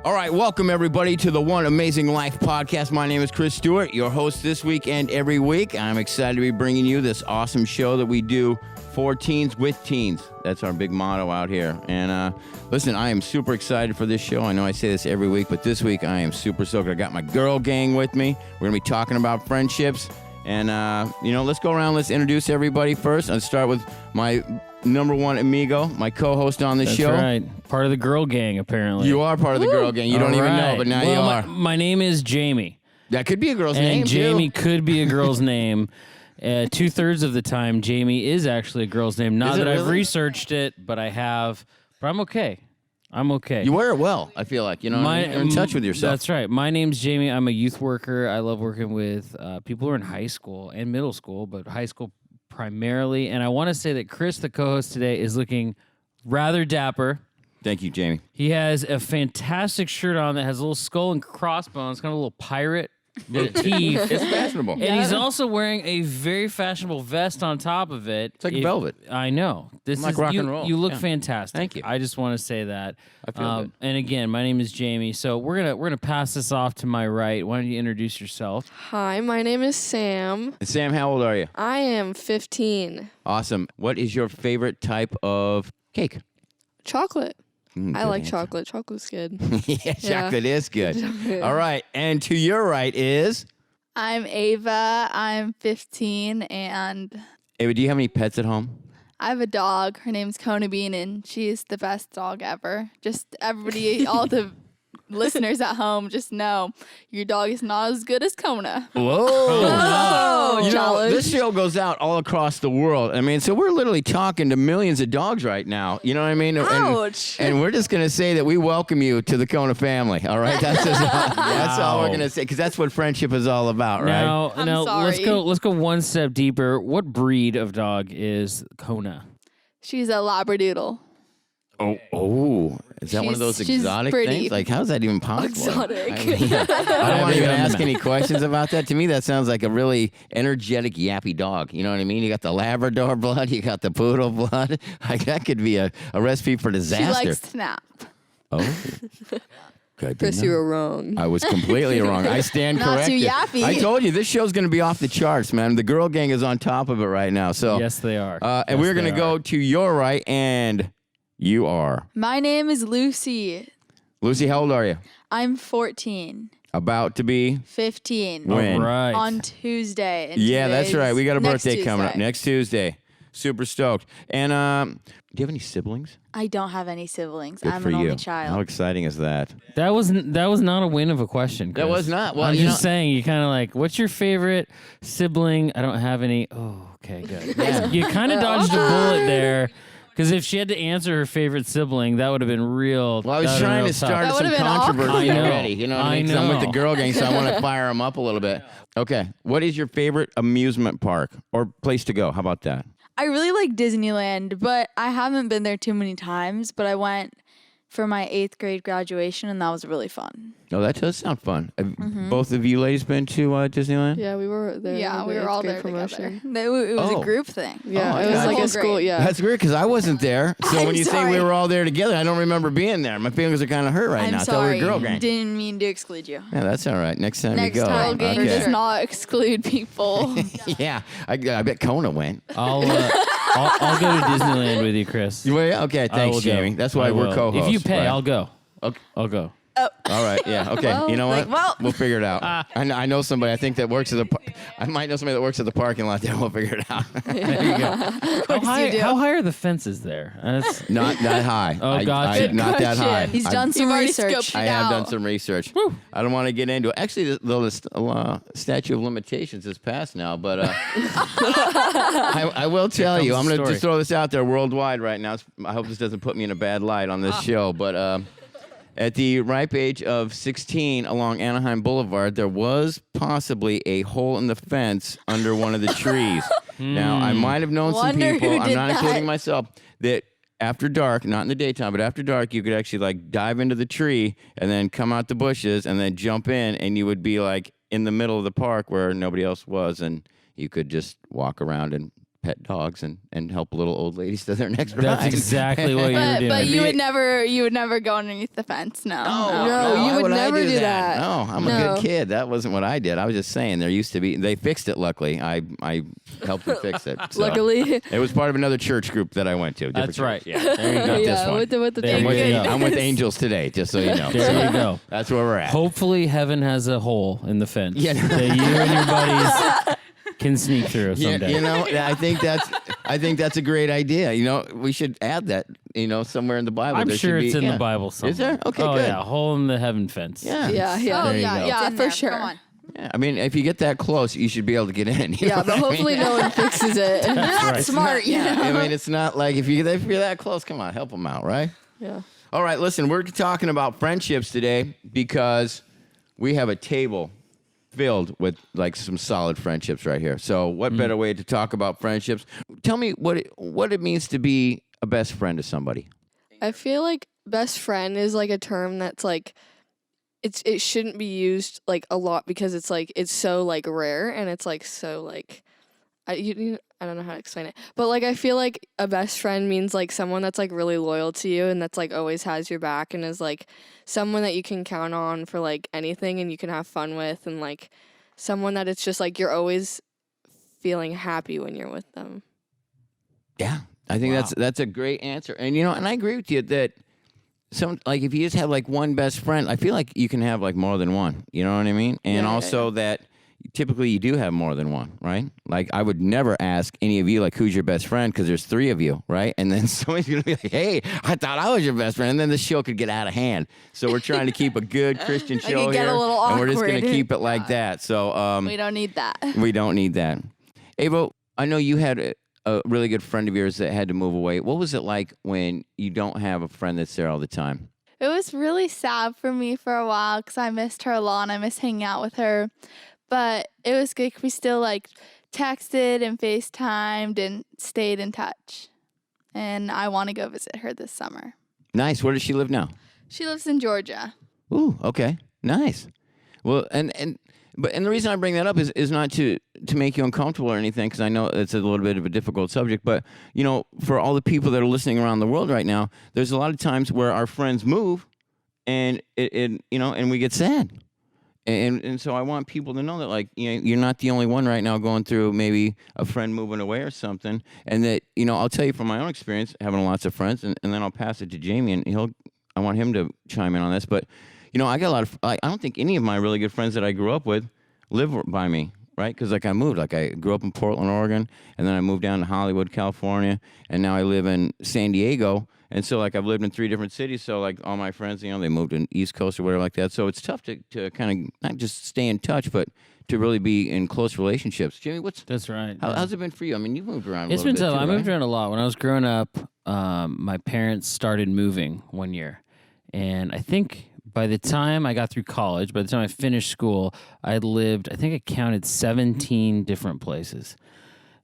All right, welcome everybody to the One Amazing Life podcast. My name is Chris Stewart, your host this week and every week. I'm excited to be bringing you this awesome show that we do for teens with teens. That's our big motto out here. And listen, I am super excited for this show. I know I say this every week, but this week I am super stoked. I got my girl gang with me. We're going to be talking about friendships. And, let's go around. Let's introduce everybody first. I'll start with my number one amigo, my co-host on the show. That's right. Part of the girl gang, apparently. You are part of the girl gang. You don't even know, but now you are. My name is Jamie. That could be a girl's name, and Jamie could be a girl's name. 2/3 of the time, Jamie is actually a girl's name. Not that I've researched it, but I have. But I'm okay. I'm okay. You wear it well, I feel like. You're in touch with yourself. That's right. My name's Jamie. I'm a youth worker. I love working with people who are in high school and middle school, but high school primarily. And I want to say that Chris, the co-host today, is looking rather dapper. Thank you, Jamie. He has a fantastic shirt on that has a little skull and crossbones, kind of a little pirate motif. It's fashionable. And he's also wearing a very fashionable vest on top of it. It's like velvet. I know. This like is rock and roll. You look fantastic. Thank you. I just want to say that. I feel good. And again, my name is Jamie. So we're gonna pass this off to my right. Why don't you introduce yourself? Hi, my name is Sam. And Sam, how old are you? I am 15. Awesome. What is your favorite type of cake? Chocolate. I like answer. chocolate. Chocolate's good. Yeah, chocolate is good. All right. And to your right is? I'm Ava. I'm 15, and Ava, do you have any pets at home? I have a dog. Her name's Kona Bean, and she's the best dog ever. Just everybody, all the listeners at home, just know your dog is not as good as Kona. Whoa. Oh, This show goes out all across the world. I mean, so we're literally talking to millions of dogs right now. You know what I mean? Ouch. And we're just going to say that we welcome you to the Kona family. All right? That's all we're going to say, because that's what friendship is all about, right? Now, sorry. let's go one step deeper. What breed of dog is Kona? She's a Labradoodle. Oh, is that one of those She's exotic pretty things? Like, how is that even possible? Exotic. I don't want to even ask any questions about that. To me, that sounds like a really energetic, yappy dog. You know what I mean? You got the Labrador blood, you got the Poodle blood. Like, that could be a recipe for disaster. She likes to nap. Oh. Good. Chris, you were wrong. I was completely wrong. I stand Not corrected. too yappy. I told you, this show's going to be off the charts, man. The girl gang is on top of it right now. So Yes, they are. And we're going to go to your right, and you are? My name is Lucy. Lucy, how old are you? I'm 14. About to be? 15. When? All right. On Tuesday. And Yeah, that's today's right. We got a next birthday coming up Tuesday. next Tuesday. Super stoked. And do you have any siblings? I don't have any siblings. Good I'm for an you. only How child. exciting is that? That was not a win of a question, Chris. That was not. Well, I'm you just saying, you kind of like, what's your favorite sibling? I don't have any. Oh, okay, good. Yeah. You kind of dodged a bullet there, because if she had to answer her favorite sibling, that would have been real. Well, I was that would've trying been to real start tough. That some would've been awkward. controversy I know. already. You know what I mean? 'Cause I'm with the know. girl gang, so I want to fire them up a little bit. Okay. What is your favorite amusement park or place to go? How about that? I really like Disneyland, but I haven't been there too many times. But I went for my 8th grade graduation, and that was really fun. Oh, that does sound fun. Have both of you ladies been to Disneyland? Yeah, we were there. Yeah, for we the were all 8th grade there promotion. together. It was Oh. a group thing. Yeah, Oh, it was yeah. like Whole a school. grade. Yeah. That's weird because I wasn't there. So I'm when you say sorry. we were all there together, I don't remember being there. My feelings are kind of hurt right I'm now. Tell sorry. her girl gang. Didn't mean to exclude you. Yeah, that's all right. Next time Next you go. time, Girl gang okay. does not exclude people. Yeah, I bet Kona went. I'll go to Disneyland with you, Chris. You will? Okay, I thanks, will go. Jamie. That's why I we're will. co-hosts. If you pay, right? I'll go. Okay. I'll go. All right, yeah, okay. Well, you know what? well. We'll figure it out. I know somebody, I think, that works at the I might know somebody that works at the parking lot there. We'll figure it out. There you go. How high are the fences there? That's, Not that high. Oh, gotcha. Not that high. He's done some You've already research. scoped I it have out. done some research. I don't want to get into it. Actually, the statute of limitations is passed now, but I will tell you, I'm going to story. just throw this out there worldwide right now. I hope this doesn't put me in a bad light on this show, but at the ripe age of 16 along Anaheim Boulevard, there was possibly a hole in the fence under one of the trees. Now, I might have known some Wonder people, who I'm did not that. including myself, that after dark, not in the daytime, but after dark, you could actually like dive into the tree and then come out the bushes and then jump in, and you would be like in the middle of the park where nobody else was, and you could just walk around and pet dogs and help little old ladies to their next ride. That's exactly what you were doing. But you would never go underneath the fence. No. No, you why would I never do that. No, I'm a No. good kid. That wasn't what I did. I was just saying there used to be. They fixed it. Luckily, I helped them fix it. So. Luckily. It was part of another church group that I went to. That's right. Yeah, there you go. Yeah, one. with the There I'm you with, go. I'm with Angels today, just so you know. There you go. That's where we're at. Hopefully, heaven has a hole in the fence Yeah. that you and your buddies can sneak through Yeah, someday. you know, I think that's a great idea. You know, we should add that. You know, somewhere in the Bible. I'm there sure should it's be, in yeah. the Bible somewhere. Is there? Okay, oh, good. yeah, hole in the heaven fence. Yeah. Yeah, yeah. Oh There you yeah, go. yeah, It's in for there. sure. Come on. Yeah, I mean, if you get that close, you should be able to get in. You know Yeah, what but I mean? hopefully no one fixes it. You're that right. smart, you know. I mean, it's not like if you're that close, come on, help them out, right? Yeah. All right, listen, we're talking about friendships today because we have a table filled with like some solid friendships right here. So, what better way to talk about friendships? Tell me what it means to be a best friend to somebody. I feel like best friend is like a term that's like it shouldn't be used like a lot because it's like it's so like rare and it's like so like I don't know how to explain it. But like I feel like a best friend means like someone that's like really loyal to you and that's like always has your back and is like someone that you can count on for like anything and you can have fun with and like someone that it's just like you're always feeling happy when you're with them. Yeah, I think that's a great answer. And you know, and I agree with you that some like if you just have like one best friend, I feel like you can have like more than one. You know what I mean? And Yeah, also that typically you do have more than one, right? Like I would never ask any of you like who's your best friend because there's three of you, right? And then somebody's gonna be like, hey, I thought I was your best friend, and then the show could get out of hand. So we're trying to keep a good Christian show get a here, little and we're just gonna awkward. keep it like that. So We don't need that. we don't need that. Ava, I know you had a really good friend of yours that had to move away. What was it like when you don't have a friend that's there all the time? It was really sad for me for a while because I missed her a lot and I missed hanging out with her. But it was good 'cause we still like texted and FaceTimed and stayed in touch. And I want to go visit her this summer. Nice. Where does she live now? She lives in Georgia. Ooh, okay. Nice. Well, and the reason I bring that up is not to make you uncomfortable or anything, because I know it's a little bit of a difficult subject. But, you know, for all the people that are listening around the world right now, there's a lot of times where our friends move and and we get sad. And so I want people to know that, like, you know, you're not the only one right now going through maybe a friend moving away or something. And that, you know, I'll tell you from my own experience, having lots of friends, and then I'll pass it to Jamie, and I want him to chime in on this. But, you know, I got a lot of, I don't think any of my really good friends that I grew up with live by me, right? Because, like, I moved. Like, I grew up in Portland, Oregon, and then I moved down to Hollywood, California, and now I live in San Diego. And so, like, I've lived in 3 different cities, so, like, all my friends, you know, they moved to East Coast or whatever like that. So it's tough to kind of not just stay in touch, but to really be in close relationships. Jimmy, That's right. how's it been for you? I mean, you've moved around a It's little been bit tough. too, I moved right? around a lot. When I was growing up, my parents started moving one year. And I think by the time I got through college, by the time I finished school, I lived, I think I counted 17 different places.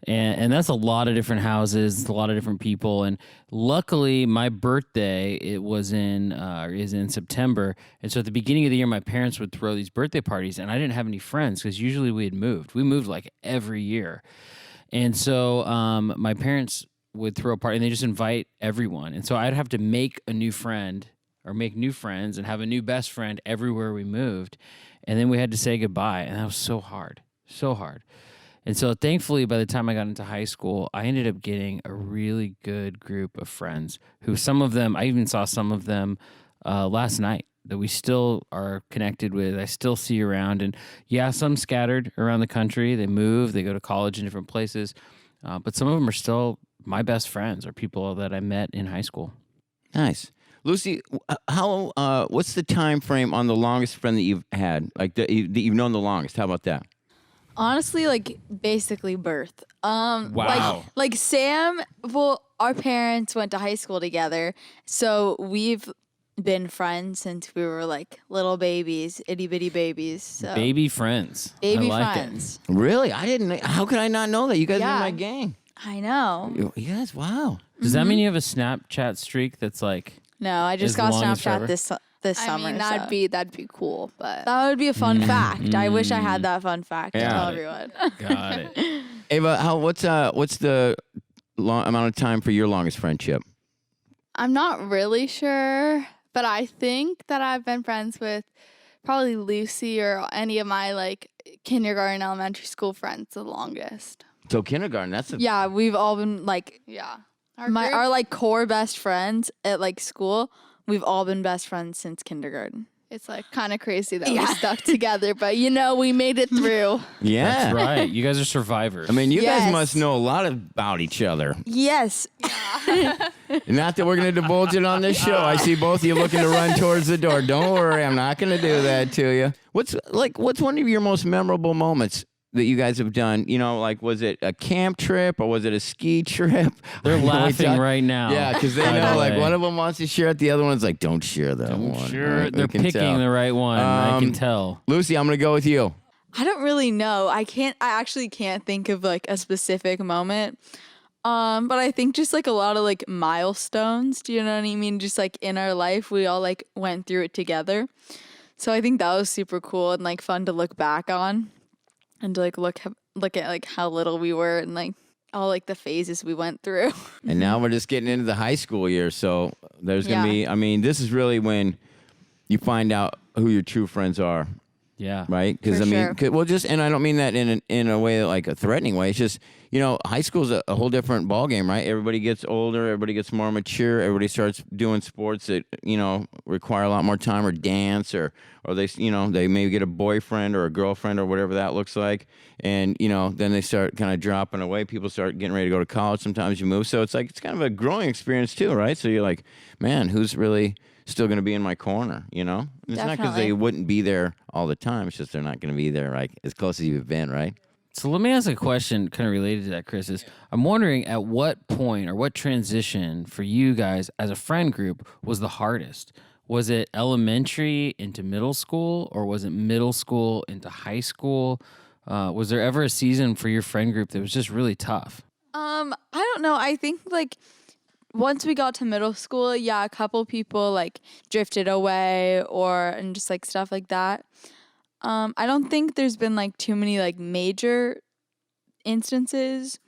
And that's a lot of different houses, a lot of different people. And luckily, my birthday is in September. And so at the beginning of the year, my parents would throw these birthday parties, and I didn't have any friends because usually we had moved. We moved like every year. And so my parents would throw a party, and they just invite everyone. And so I'd have to make a new friend or make new friends and have a new best friend everywhere we moved. And then we had to say goodbye, and that was so hard, so hard. And so thankfully, by the time I got into high school, I ended up getting a really good group of friends who I even saw some of them last night that we still are connected with. I still see around. And yeah, some scattered around the country. They move, they go to college in different places. But some of them are still my best friends or people that I met in high school. Nice. Lucy, what's the time frame on the longest friend that you've had? Like, that you've known the longest? How about that? Honestly, like basically birth. Wow. Like Sam. Well, our parents went to high school together, so we've been friends since we were like little babies, itty bitty babies. So Baby friends. baby I like friends. Really? I didn't. How could I not know that? You guys are Yeah. in my gang. I know. You guys, wow. Does that mean you have a Snapchat streak that's like... No, I just As got long as forever? Snapchat this I summer. mean, that'd be cool, but that would be a fun fact. I wish I had that fun fact to Yeah. tell everyone. Got it. Ava, what's the amount of time for your longest friendship? I'm not really sure, but I think that I've been friends with probably Lucy or any of my like kindergarten, elementary school friends the longest. So kindergarten, that's Yeah, we've all been like Yeah. our like core best friends at like school. We've all been best friends since kindergarten. It's like kind of crazy that Yeah. we stuck together, but we made it through. yeah. That's right. You guys are survivors. I mean, you guys Yes. must know a lot about each other. Yes. Not that we're going to divulge it on this show. I see both of you looking to run towards the door. Don't worry, I'm not going to do that to you. What's one of your most memorable moments that you guys have done? Like, was it a camp trip or was it a ski trip? They're I know we laughing talk- right now. Yeah, because they by the know, like, way. one of them wants to share it, the other one's like, don't share that one. Sure, Right? We they're can picking tell. the right one. I can Um, tell. Lucy, I'm going to go with you. I don't really know. I actually can't think of like a specific moment. But I think just like a lot of like milestones, do you know what I mean? Just like in our life, we all like went through it together. So I think that was super cool and like fun to look back on and to like look at like how little we were and like all like the phases we went through. And now we're just getting into the high school year. So there's going to Yeah. be, I mean, this is really when you find out who your true friends are. Yeah. Right? Because For I mean, sure. and I don't mean that in a way like a threatening way. It's just high school's a whole different ballgame, right? Everybody gets older, everybody gets more mature, everybody starts doing sports that require a lot more time, or dance, or they maybe get a boyfriend or a girlfriend or whatever that looks like, and then they start kind of dropping away. People start getting ready to go to college. Sometimes you move, so it's like it's kind of a growing experience too, right? So you're like, man, who's really still going to be in my corner, It's not because Definitely. they wouldn't be there all the time. It's just they're not going to be there like as close as you've been, right? So let me ask a question kind of related to that, Chris. I'm wondering at what point or what transition for you guys as a friend group was the hardest? Was it elementary into middle school, or was it middle school into high school? Was there ever a season for your friend group that was just really tough? I don't know. I think like once we got to middle school, yeah, a couple people like drifted away and just like stuff like that. I don't think there's been like too many like major instances,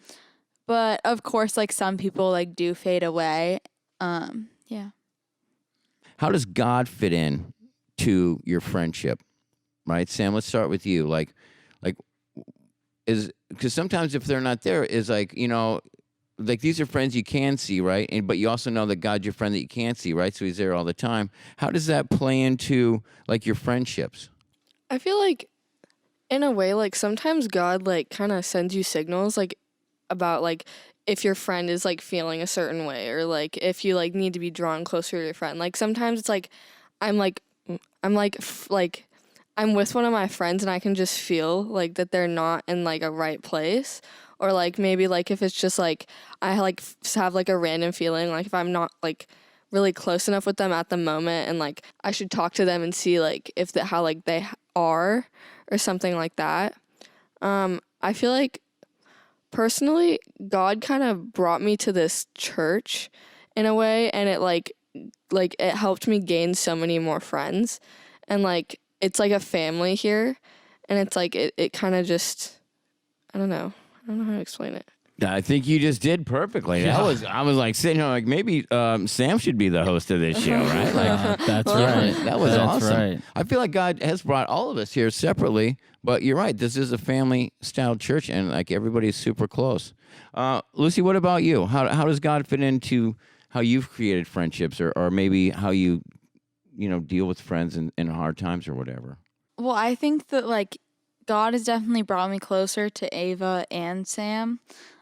but of course like some people like do fade away. Yeah. How does God fit in to your friendship, right? Sam, let's start with you. Like is because sometimes if they're not there, is like like these are friends you can see, right? But you also know that God's your friend that you can't see, right? So He's there all the time. How does that play into like your friendships? I feel like in a way, like sometimes God like kind of sends you signals like about like if your friend is like feeling a certain way, or like if you like need to be drawn closer to your friend. Like sometimes it's like I'm with one of my friends and I can just feel like that they're not in like a right place. Or like maybe like if it's just like I like have like a random feeling like if I'm not like really close enough with them at the moment, and like I should talk to them and see like if how like they are or something like that. I feel like personally God kind of brought me to this church in a way, and it like it helped me gain so many more friends, and like it's like a family here, and it's like it kind of just I don't know how to explain it. I think you just did perfectly. I was like sitting here like maybe Sam should be the host of this show, right? Like That's right. that was That's awesome. right. I feel like God has brought all of us here separately, but you're right. This is a family-style church, and like everybody's super close. Lucy, what about you? How does God fit into how you've created friendships, or maybe how you deal with friends in hard times or whatever? Well, I think that like God has definitely brought me closer to Ava and Sam.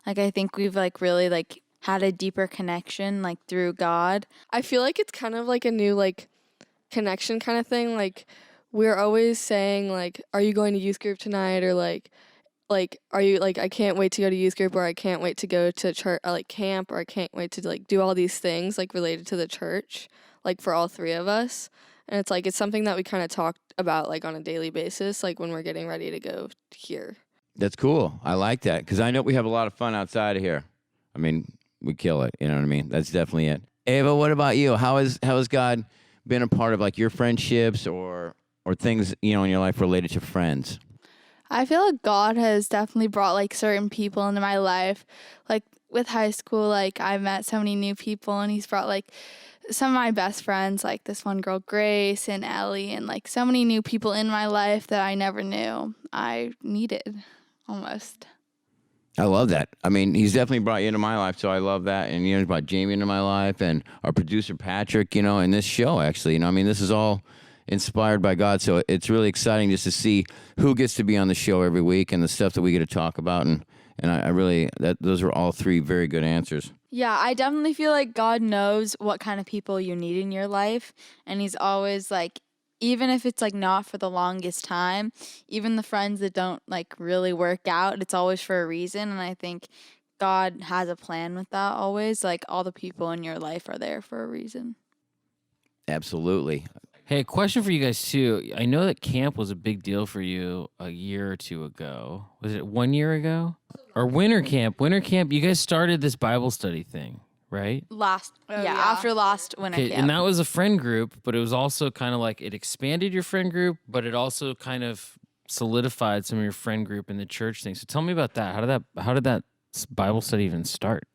Like I think we've like really like had a deeper connection like through God. I feel like it's kind of like a new like connection kind of thing. Like we're always saying like, are you going to youth group tonight? Or like are you like, I can't wait to go to youth group, or I can't wait to go to church, or like camp, or I can't wait to like do all these things like related to the church, like for all three of us. And it's like it's something that we kind of talk about like on a daily basis, like when we're getting ready to go here. That's cool. I like that because I know we have a lot of fun outside of here. I mean, we kill it. You know what I mean? That's definitely it. Ava, what about you? How has God been a part of like your friendships or things in your life related to friends? I feel like God has definitely brought like certain people into my life. Like with high school, like I met so many new people, and he's brought like some of my best friends, like this one girl, Grace and Ellie, and like so many new people in my life that I never knew I needed almost. I love that. I mean, he's definitely brought you into my life, so I love that. And, he's brought Jamie into my life and our producer, Patrick, and this show, actually. I mean, this is all inspired by God, so it's really exciting just to see who gets to be on the show every week and the stuff that we get to talk about. And I really, those are all three very good answers. Yeah, I definitely feel like God knows what kind of people you need in your life. And he's always like, even if it's like not for the longest time, even the friends that don't like really work out, it's always for a reason. And I think God has a plan with that always. Like all the people in your life are there for a reason. Absolutely. Hey, question for you guys too. I know that camp was a big deal for you a year or two ago. Was it 1 year ago? Or winter camp? Winter camp, you guys started this Bible study thing, right? After last winter Okay, camp. and that was a friend group, but it was also kind of like it expanded your friend group, but it also kind of solidified some of your friend group in the church thing. So tell me about that. How did that Bible study even start?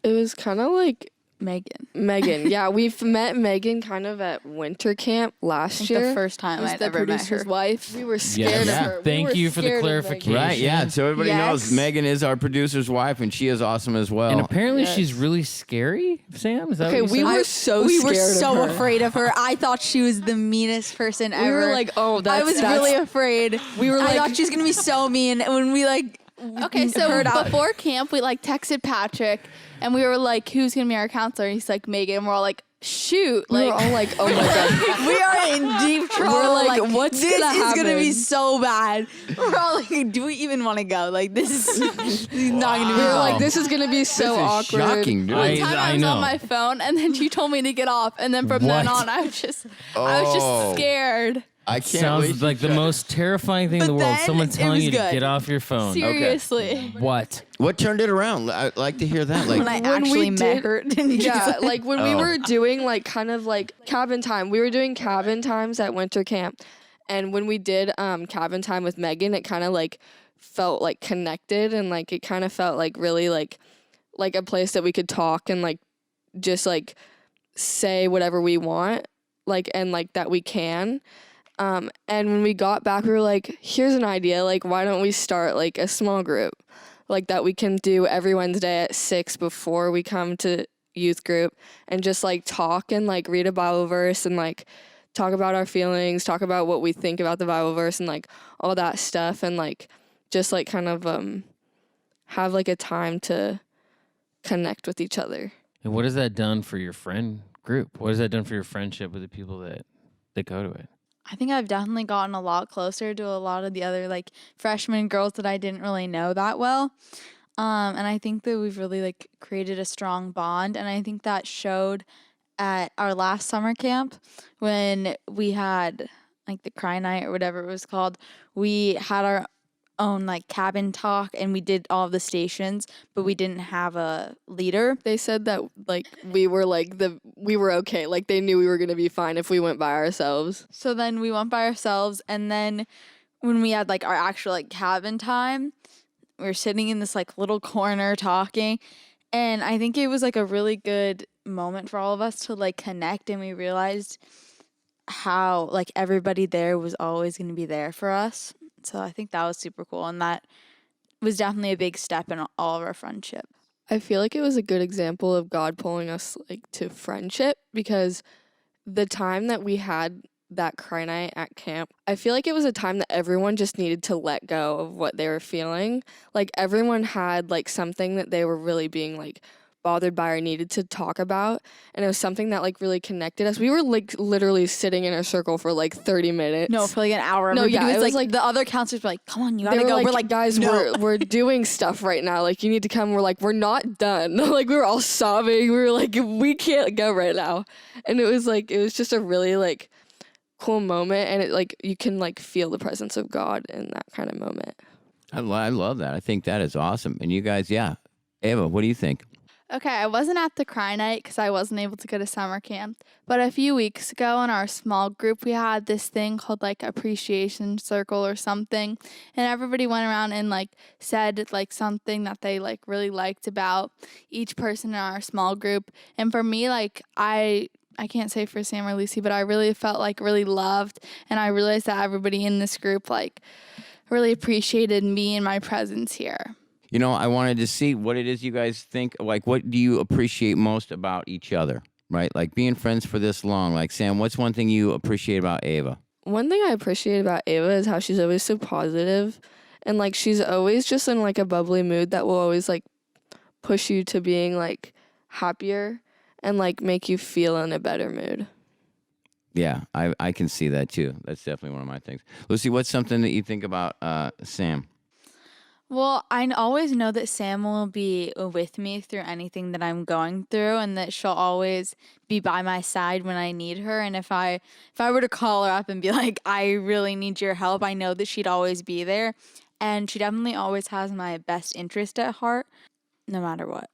It was kind of like Megan. Yeah, we've met Megan kind of at winter camp last year. The first time was I'd the ever met producer's her. wife. We were scared Yes. of her. Thank you for the clarification. Right, yeah. So everybody knows Yes. Megan is our producer's wife, and she is awesome as well. And apparently Yes. she's really scary, Sam? Is that Okay, what we you said? were so we scared were so of her. afraid of her. I thought she was the meanest person ever. We were like, oh, I was really afraid. We were I like- thought she was gonna be so mean. And when we like Okay, so heard out, before camp, we like texted Patrick, and we were like, "Who's gonna be our counselor?" He's like, "Megan." And we're all like, "Shoot!" We Like, were all like, oh my god. we are in deep trouble. We're like, what's this gonna is gonna be happen? so bad. We're all like, do we even want to go? Like this is not gonna be. We were Wow. like, this is gonna be so this is awkward. shocking, dude. I- one time I was know. on my phone, and then you told me to get off, and then from then What? on, I was just Oh. scared. I can't wait Sounds to like the check. most terrifying thing in But the world. then Someone it telling was you to good. get off your phone. Seriously. What? What turned it around? I'd like to hear that. Like, When I When actually we met did- her, didn't you? Yeah, like when we Oh. were doing like kind of like cabin time. We were doing cabin times at winter camp. And when we did cabin time with Megan, it kind of like felt like connected, and like it kind of felt like really like a place that we could talk and like just like say whatever we want, like, and like that we can. And when we got back, we were like, here's an idea. Like, why don't we start like a small group like that we can do every Wednesday at 6 before we come to youth group, and just like talk and like read a Bible verse and like talk about our feelings, talk about what we think about the Bible verse and like all that stuff, and like just like kind of have like a time to connect with each other. And what has that done for your friend group? What has that done for your friendship with the people that go to it? I think I've definitely gotten a lot closer to a lot of the other like freshman girls that I didn't really know that well. And I think that we've really like created a strong bond. And I think that showed at our last summer camp when we had like the cry night or whatever it was called. We had our own like cabin talk, and we did all of the stations, but we didn't have a leader. They said that like we were okay. Like they knew we were gonna be fine if we went by ourselves. So then we went by ourselves, and then when we had like our actual like cabin time, we were sitting in this like little corner talking, and I think it was like a really good moment for all of us to like connect, and we realized how like everybody there was always going to be there for us. So I think that was super cool, and that was definitely a big step in all of our friendship. I feel like it was a good example of God pulling us like to friendship, because the time that we had that cry night at camp, I feel like it was a time that everyone just needed to let go of what they were feeling. Like everyone had like something that they were really being like bothered by or needed to talk about, and it was something that like really connected us. We were like literally sitting in a circle for like 30 minutes. No, for like an hour. No, yeah, Everybody it was like like the other counselors were like, "Come on, you they gotta were go." like, We're like, guys, "No." we're doing stuff right now. Like, you need to come. We're like, we're not done. Like, we were all sobbing. We were like, we can't go right now. And it was just a really like cool moment, and it like you can like feel the presence of God in that kind of moment. I love that. I think that is awesome. And you guys, yeah. Ava, what do you think? Okay, I wasn't at the cry night because I wasn't able to go to summer camp. But a few weeks ago in our small group, we had this thing called like appreciation circle or something. And everybody went around and like said like something that they like really liked about each person in our small group. And for me, like I can't say for Sam or Lucy, but I really felt like really loved. And I realized that everybody in this group like really appreciated me and my presence here. You know, I wanted to see what it is you guys think. Like, what do you appreciate most about each other, right? Like, being friends for this long. Like, Sam, what's one thing you appreciate about Ava? One thing I appreciate about Ava is how she's always so positive, and like she's always just in like a bubbly mood that will always like push you to being like happier and like make you feel in a better mood. Yeah, I can see that too. That's definitely one of my things. Lucy, what's something that you think about Sam? Well, I always know that Sam will be with me through anything that I'm going through, and that she'll always be by my side when I need her. And if I were to call her up and be like, I really need your help, I know that she'd always be there. And she definitely always has my best interest at heart, no matter what.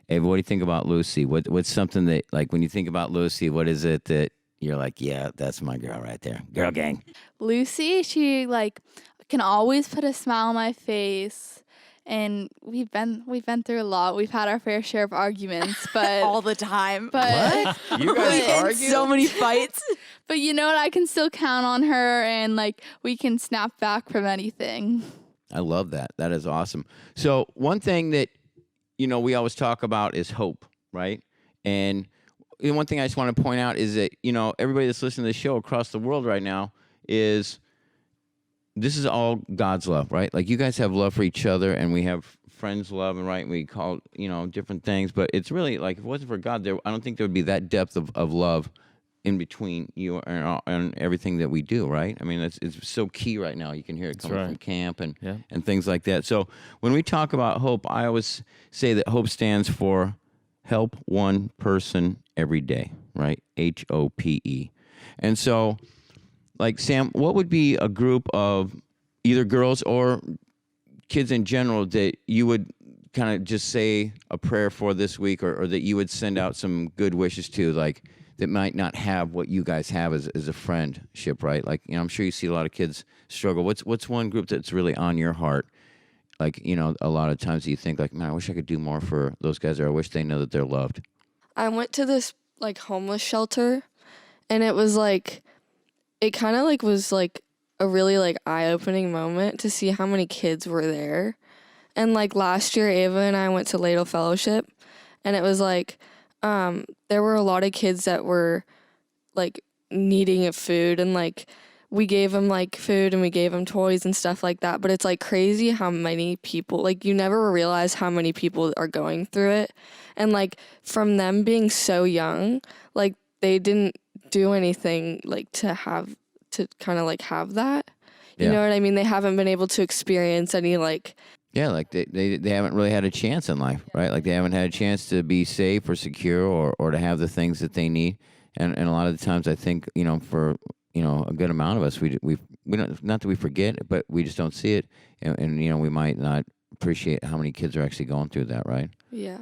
Ava, what do you think about Lucy? What's something that, like, when you think about Lucy, what is it that you're like, yeah, that's my girl right there, girl gang? Lucy, she like can always put a smile on my face. And we've been through a lot. We've had our fair share of arguments, but All the time. but You guys argue? So many fights. but you know what? I can still count on her, and like we can snap back from anything. I love that. That is awesome. So one thing that, you know, we always talk about is hope, right? And one thing I just want to point out is that, you know, everybody that's listening to the show across the world right now this is all God's love, right? Like, you guys have love for each other, and we have friends love, and right, we call, you know, different things. But it's really like, if it wasn't for God, I don't think there would be that depth of love in between you and everything that we do, right? I mean, it's so key right now. You can hear it coming from camp and things like that. So when we talk about hope, I always say that hope stands for help one person every day, right? HOPE. And so, like, Sam, what would be a group of either girls or kids in general that you would kind of just say a prayer for this week, or that you would send out some good wishes to, like, that might not have what you guys have as a friendship, right? Like, you know, I'm sure you see a lot of kids struggle. What's one group that's really on your heart? Like, you know, a lot of times you think like, man, I wish I could do more for those guys, or I wish they know that they're loved. I went to this like homeless shelter, and it was like, it kind of like was like a really like eye-opening moment to see how many kids were there. And like last year, Ava and I went to Ladle Fellowship, and it was like there were a lot of kids that were like needing food, and like we gave them like food and we gave them toys and stuff like that. But it's like crazy how many people, like, you never realize how many people are going through it. And like from them being so young, like they didn't do anything like to kind of like have that. You know what I mean? They haven't been able to experience any like. Yeah, like they haven't really had a chance in life, right? Like, they haven't had a chance to be safe or secure, or to have the things that they need. And a lot of the times I think, you know, for, you know, a good amount of us, we don't, not that we forget it, but we just don't see it. And you know, we might not appreciate how many kids are actually going through that, right? Yeah.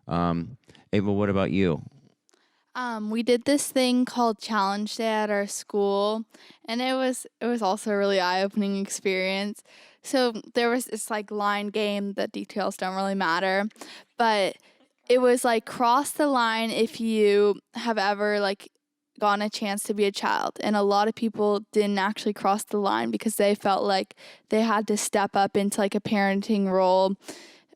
Ava, what about you? We did this thing called Challenge Day at our school, and it was also a really eye-opening experience. So there was this like line game. The details don't really matter, but it was like cross the line if you have ever like gotten a chance to be a child. And a lot of people didn't actually cross the line because they felt like they had to step up into like a parenting role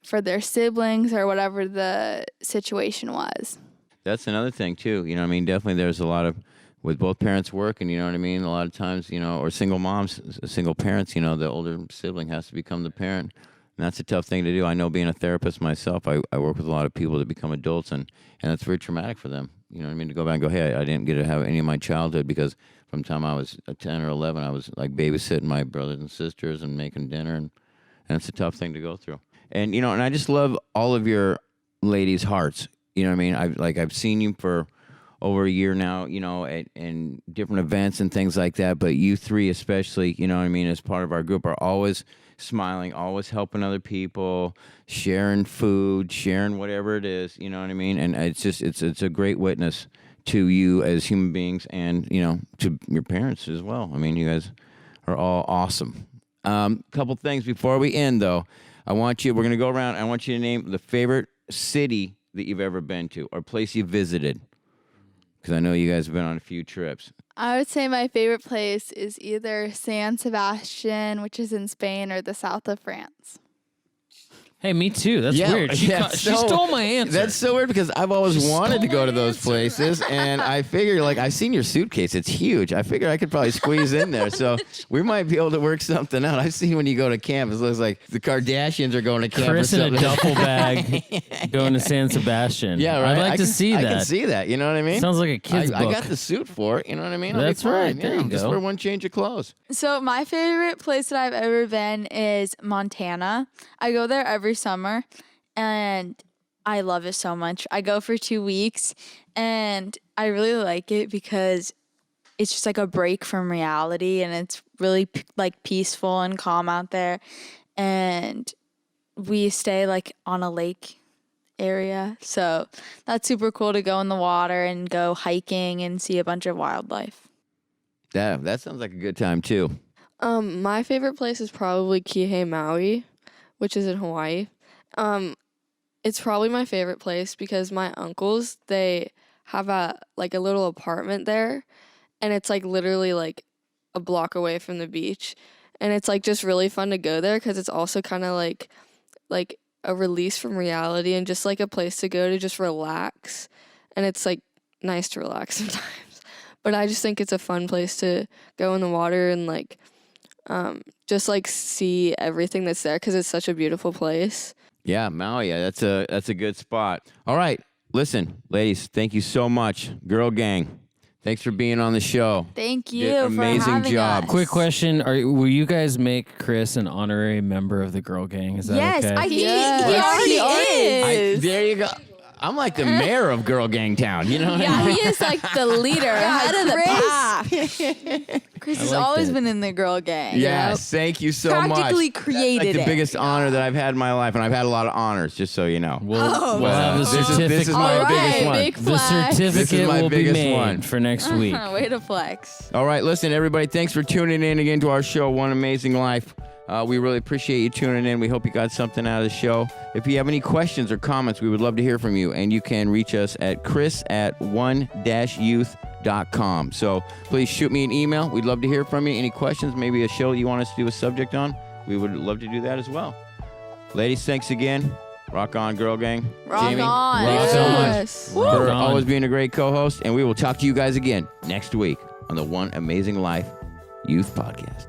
for their siblings or whatever the situation was. That's another thing too. You know what I mean? Definitely there's a lot of, with both parents working, you know what I mean? A lot of times, you know, or single moms, single parents, you know, the older sibling has to become the parent. And that's a tough thing to do. I know, being a therapist myself, I work with a lot of people that become adults, and it's very traumatic for them. You know what I mean? To go back and go, hey, I didn't get to have any of my childhood because from the time I was 10 or 11, I was like babysitting my brothers and sisters and making dinner. And it's a tough thing to go through. And, you know, and I just love all of your ladies' hearts. You know what I mean? I've seen you for over a year now, you know, in different events and things like that. But you three especially, you know what I mean, as part of our group, are always smiling, always helping other people, sharing food, sharing whatever it is. You know what I mean? And it's a great witness to you as human beings, and to your parents as well. I mean, you guys are all awesome. Couple things before we end, though. We're going to go around. I want you to name the favorite city that you've ever been to or place you visited, because I know you guys have been on a few trips. I would say my favorite place is either San Sebastian, which is in Spain, or the south of France. Hey, me too. That's weird. She stole my answer. That's so weird because I've always wanted to go to those places, and I figure, I've seen your suitcase. It's huge. I figure I could probably squeeze in there, so we might be able to work something out. I've seen when you go to camp, it looks like the Kardashians are going to camp. Chris or in a duffel bag going to San Sebastian. Yeah, right. I'd like to see that. I can see that. You know what I mean? Sounds like a kid's book. I got the suit for it. You know what I mean? That's right. There you Just go. wear one change of clothes. So my favorite place that I've ever been is Montana. I go there every summer, and I love it so much. I go for 2 weeks, and I really like it because it's just like a break from reality, and it's really peaceful and calm out there. And we stay on a lake area, so that's super cool to go in the water and go hiking and see a bunch of wildlife. That sounds like a good time too. My favorite place is probably Kihei, Maui, which is in Hawaii. It's probably my favorite place because my uncles, they have a little apartment there, and it's literally a block away from the beach, and it's just really fun to go there because it's also kind of like a release from reality and just a place to go to just relax, and it's nice to relax sometimes. But I just think it's a fun place to go in the water and just see everything that's there because it's such a beautiful place. Yeah, Maui. Yeah, that's a good spot. All right, listen, ladies, thank you so much, Girl Gang. Thanks for being on the show. Thank you Did amazing for having job. us. Quick question: will you guys make Chris an honorary member of the Girl Gang? Is that Yes, okay? I think Yes. he already is. There you go. I'm like the mayor of Girl Gang Town. You know what I Yeah, mean? he is the leader, head of the pack. Chris I has like always that. been in the girl gang. Yes, thank you so much. Practically That's created the it. biggest honor that I've had in my life, and I've had a lot of honors, just so you know. We'll have the certificate. This is my All biggest right, one. big The flex. This is certificate my will be biggest made one. for next week. Way to flex. All right, listen, everybody, thanks for tuning in again to our show, One Amazing Life. We really appreciate you tuning in. We hope you got something out of the show. If you have any questions or comments, we would love to hear from you. And you can reach us at chris@one-youth.com. So please shoot me an email. We'd love to hear from you. Any questions, maybe a show you want us to do a subject on, we would love to do that as well. Ladies, thanks again. Rock on, Girl Gang. Rock Jamie, on. thank you so much Yes. for Rock on. always being a great co-host. And we will talk to you guys again next week on the One Amazing Life Youth Podcast.